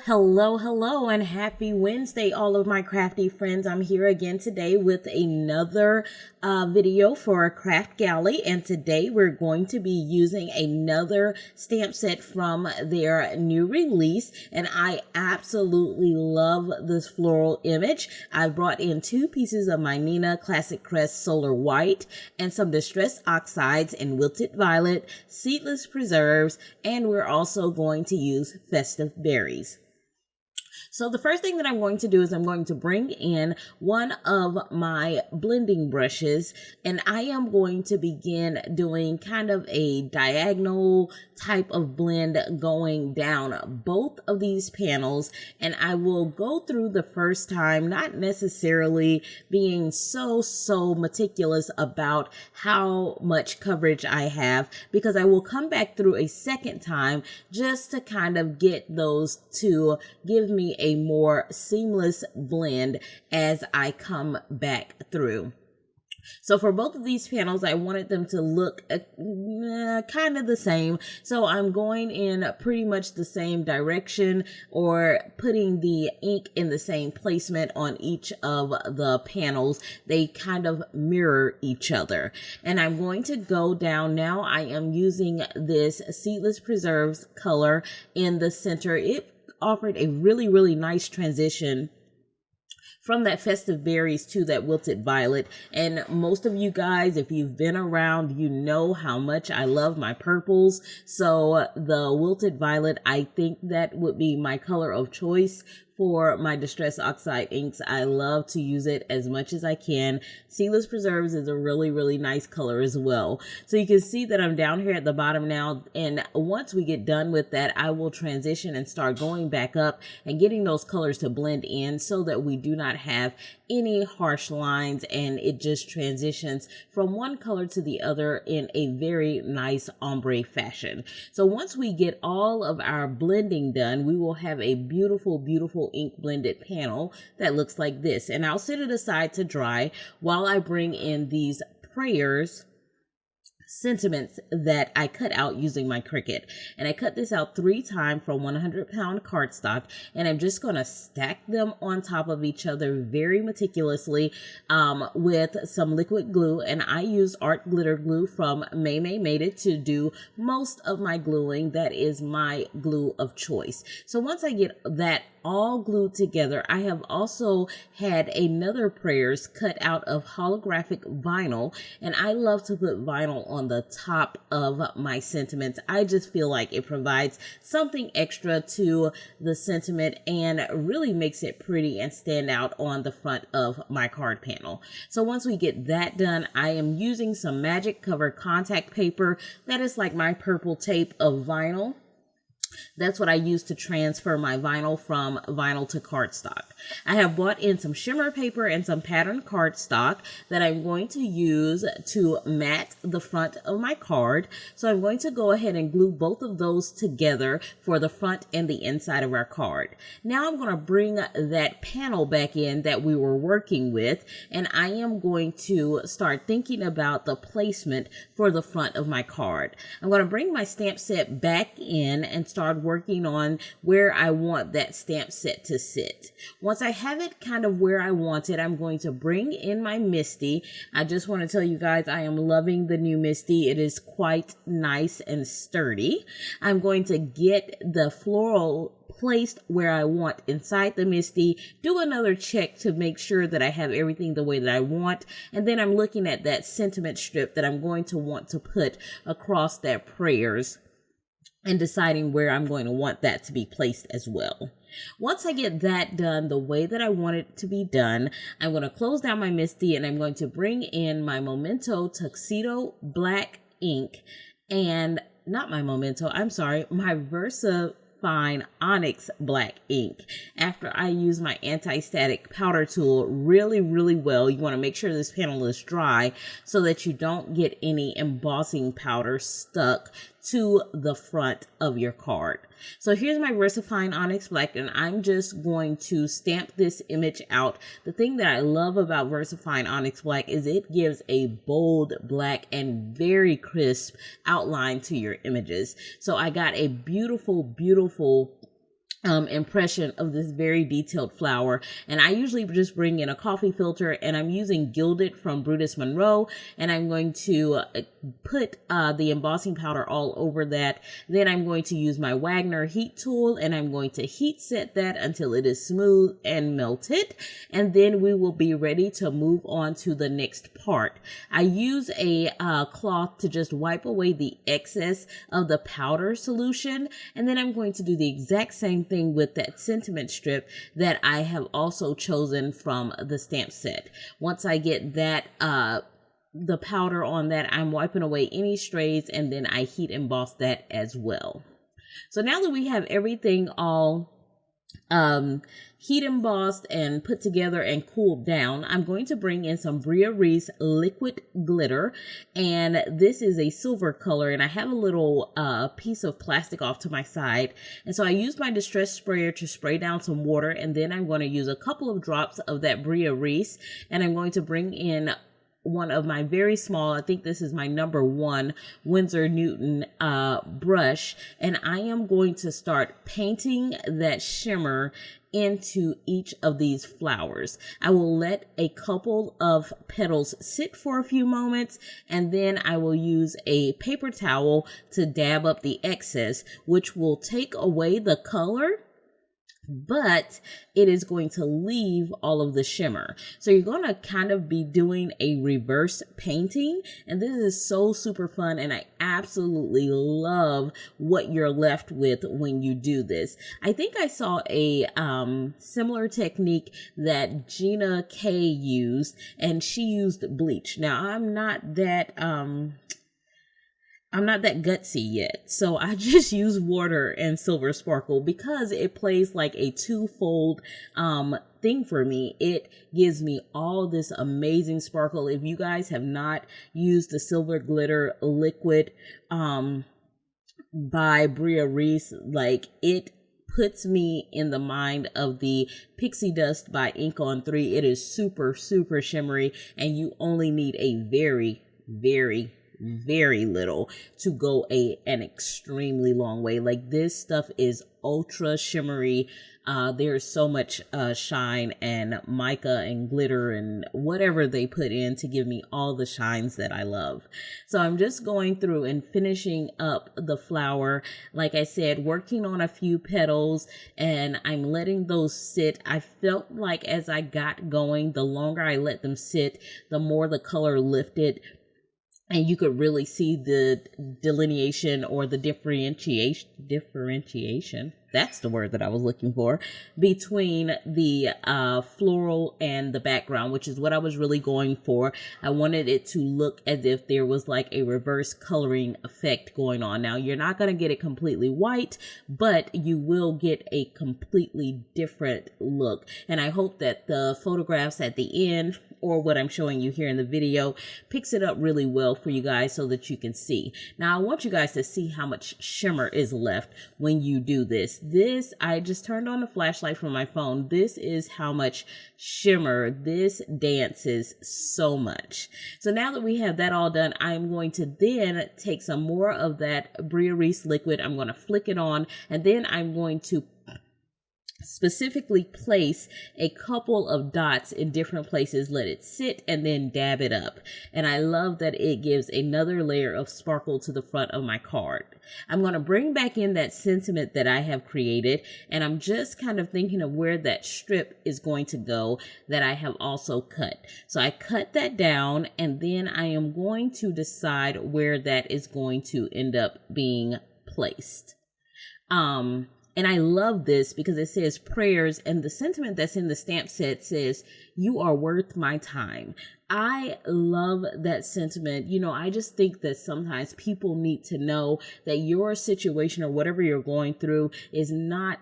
Hello, and happy Wednesday, all of my crafty friends. I'm here again today with another video for Kraftgali, and today we're going to be using another stamp set from their new release, and I absolutely love this floral image. I brought in 2 pieces of my Nina Classic Crest Solar White and some distressed oxides in wilted violet, seedless preserves, and we're also going to use festive berries. So the first thing that I'm going to do is I'm going to bring in one of my blending brushes, and I am going to begin doing kind of a diagonal type of blend going down both of these panels. And I will go through the first time, not necessarily being so meticulous about how much coverage I have, because I will come back through a second time just to kind of get those to give me a more seamless blend as I come back through. So for both of these panels, I wanted them to look kind of the same. So I'm going in pretty much the same direction, or putting the ink in the same placement on each of the panels. They kind of mirror each other. And I'm going to go down now. I am using this Seedless Preserves color in the center. It offered a really nice transition from that festive berries to that wilted violet. And most of you guys, if you've been around, you know how much I love my purples. So the wilted violet, I think that would be my color of choice for my Distress Oxide inks. I love to use it as much as I can. Seedless Preserves is a really nice color as well. So you can see that I'm down here at the bottom now, and once we get done with that, I will transition and start going back up and getting those colors to blend in so that we do not have any harsh lines, and it just transitions from one color to the other in a very nice ombre fashion. So once we get all of our blending done, we will have a beautiful ink blended panel that looks like this. And I'll set it aside to dry while I bring in these prayers sentiments that I cut out using my Cricut. And I cut this out 3 times from 100-pound cardstock, and I'm just going to stack them on top of each other very meticulously with some liquid glue. And I use art glitter glue from May Made It to do most of my gluing. That is my glue of choice. So once I get that all glued together, I have also had another prayers cut out of holographic vinyl, and I love to put vinyl on the top of my sentiments. I just feel like it provides something extra to the sentiment and really makes it pretty and stand out on the front of my card panel. So once we get that done, I am using some Magic Cover contact paper that is like my purple tape of vinyl. That's what I use to transfer my vinyl from vinyl to cardstock. I have bought in some shimmer paper and some patterned cardstock that I'm going to use to mat the front of my card. So I'm going to go ahead and glue both of those together for the front and the inside of our card. Now I'm going to bring that panel back in that we were working with, and I am going to start thinking about the placement for the front of my card. I'm going to bring my stamp set back in and start working on where I want that stamp set to sit. Once I have it kind of where I want it, I'm going to bring in my Misty. I just want to tell you guys, I am loving the new Misty. It is quite nice and sturdy. I'm going to get the floral placed where I want inside the Misty, do another check to make sure that I have everything the way that I want, and then I'm looking at that sentiment strip that I'm going to want to put across that prayers and deciding where I'm going to want that to be placed as well. Once I get that done the way that I want it to be done, I'm going to close down my Misty, and I'm going to bring in my Memento Tuxedo Black ink, and not my Memento, I'm sorry, my Versa Fine Onyx Black ink. After I use my anti-static powder tool really well, you want to make sure this panel is dry so that you don't get any embossing powder stuck to the front of your card. So here's my VersaFine Onyx Black, and I'm just going to stamp this image out. The thing that I love about VersaFine Onyx Black is it gives a bold black and very crisp outline to your images. So I got a beautiful impression of this very detailed flower. And I usually just bring in a coffee filter, and I'm using Gilded from Brutus Monroe, and I'm going to put the embossing powder all over that. Then I'm going to use my Wagner heat tool, and I'm going to heat set that until it is smooth and melted, and then we will be ready to move on to the next part. I use a cloth to just wipe away the excess of the powder solution, and then I'm going to do the exact same thing with that sentiment strip that I have also chosen from the stamp set. Once I get that the powder on that, I'm wiping away any strays, and then I heat emboss that as well. So now that we have everything all heat embossed and put together and cooled down, I'm going to bring in some Bria Reese liquid glitter, and this is a silver color, and I have a little piece of plastic off to my side, and so I used my distress sprayer to spray down some water, and then I'm going to use a couple of drops of that Bria Reese, and I'm going to bring in one of my very small, I think this is my number 1 Winsor Newton brush, and I am going to start painting that shimmer into each of these flowers. I will let a couple of petals sit for a few moments, and then I will use a paper towel to dab up the excess, which will take away the color, but it is going to leave all of the shimmer. So you're going to kind of be doing a reverse painting, and this is so super fun, and I absolutely love what you're left with when you do this. I think I saw a similar technique that Gina K used, and she used bleach. Now I'm not that gutsy yet, so I just use water and silver sparkle because it plays like a twofold thing for me. It gives me all this amazing sparkle. If you guys have not used the silver glitter liquid by Bria Reese, like, it puts me in the mind of the Pixie Dust by Ink on 3. It is super, super shimmery, and you only need a very, very, very little to go an extremely long way. Like, this stuff is ultra shimmery. There's so much shine and mica and glitter and whatever they put in to give me all the shines that I love. So I'm just going through and finishing up the flower. Like I said, working on a few petals, and I'm letting those sit. I felt like as I got going, the longer I let them sit, the more the color lifted. And you could really see the delineation or the differentiation, that's the word that I was looking for, between the floral and the background, which is what I was really going for. I wanted it to look as if there was like a reverse coloring effect going on. Now, you're not going to get it completely white, but you will get a completely different look. And I hope that the photographs at the end, or what I'm showing you here in the video, picks it up really well for you guys so that you can see. Now, I want you guys to see how much shimmer is left when you do this. I just turned on the flashlight from my phone. This is how much shimmer this dances so much. So now that we have that all done, I'm going to then take some more of that Bria Reese liquid. I'm going to flick it on, and then I'm going to specifically place a couple of dots in different places, let it sit, and then dab it up. And I love that it gives another layer of sparkle to the front of my card. I'm going to bring back in that sentiment that I have created, and I'm just kind of thinking of where that strip is going to go that I have also cut. So I cut that down, and then I am going to decide where that is going to end up being placed. And I love this because it says prayers, and the sentiment that's in the stamp set says, "You are worth my time." I love that sentiment. You know, I just think that sometimes people need to know that your situation or whatever you're going through is not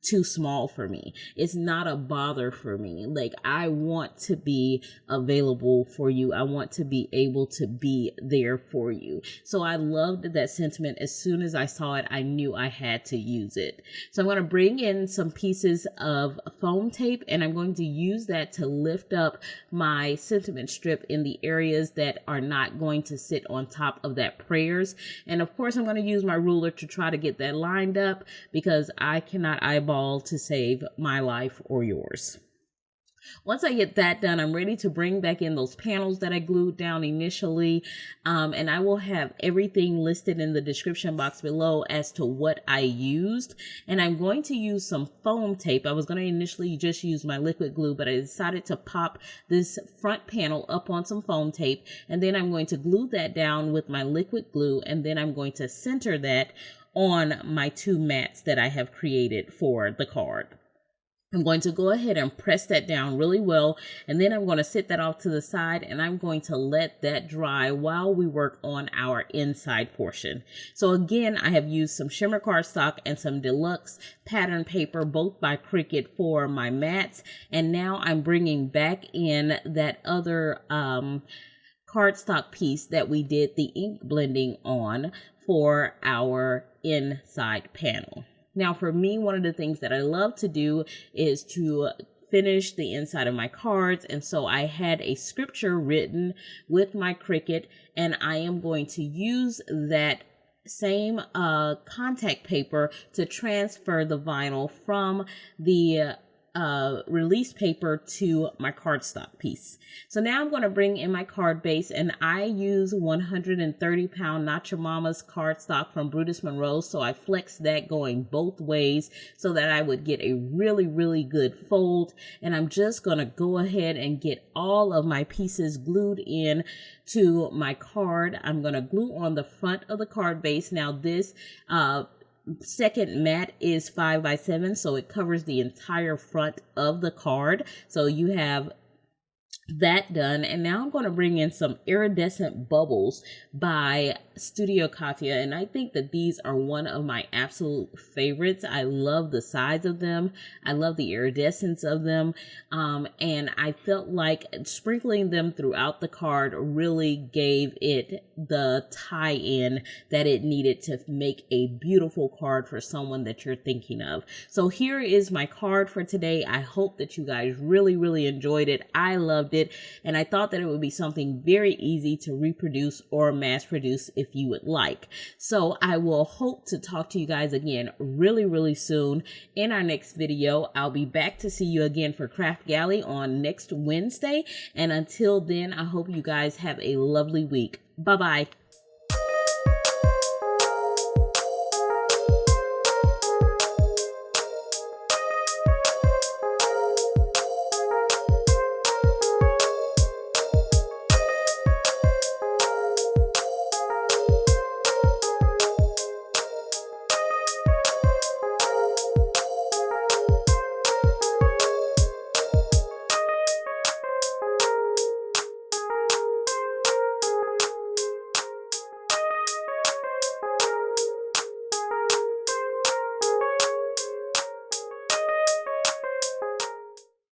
too small for me. It's not a bother for me. Like, I want to be available for you. I want to be able to be there for you. So I loved that sentiment. As soon as I saw it, I knew I had to use it. So I'm going to bring in some pieces of foam tape, and I'm going to use that to lift up my sentiment strip in the areas that are not going to sit on top of that prayers. And of course, I'm going to use my ruler to try to get that lined up because I cannot eyeball ball to save my life or yours. Once I get that done, I'm ready to bring back in those panels that I glued down initially. And I will have everything listed in the description box below as to what I used. And I'm going to use some foam tape. I was going to initially just use my liquid glue, but I decided to pop this front panel up on some foam tape. And then I'm going to glue that down with my liquid glue. And then I'm going to center that on my two mats that I have created for the card. I'm going to go ahead and press that down really well, and then I'm going to sit that off to the side, and I'm going to let that dry while we work on our inside portion. So again, I have used some shimmer cardstock and some deluxe pattern paper, both by Cricut, for my mats, and now I'm bringing back in that other cardstock piece that we did the ink blending on for our inside panel. Now, for me, one of the things that I love to do is to finish the inside of my cards. And so I had a scripture written with my Cricut, and I am going to use that same contact paper to transfer the vinyl from the release paper to my cardstock piece. So now I'm going to bring in my card base, and I use 130 pound Not Your Mama's cardstock from Brutus Monroe. So I flexed that going both ways so that I would get a really, really good fold. And I'm just going to go ahead and get all of my pieces glued in to my card. I'm going to glue on the front of the card base. Now this, second mat is 5x7, so it covers the entire front of the card. So you have that done, and now I'm going to bring in some iridescent bubbles by Studio Katia, and I think that these are one of my absolute favorites. I love the size of them. I love the iridescence of them, and I felt like sprinkling them throughout the card really gave it the tie-in that it needed to make a beautiful card for someone that you're thinking of. So here is my card for today. I hope that you guys really, really enjoyed it. I loved it, and I thought that it would be something very easy to reproduce or mass produce if you would like. So I will hope to talk to you guys again really, really soon in our next video. I'll be back to see you again for Kraftgali on next Wednesday. And until then, I hope you guys have a lovely week. Bye-bye.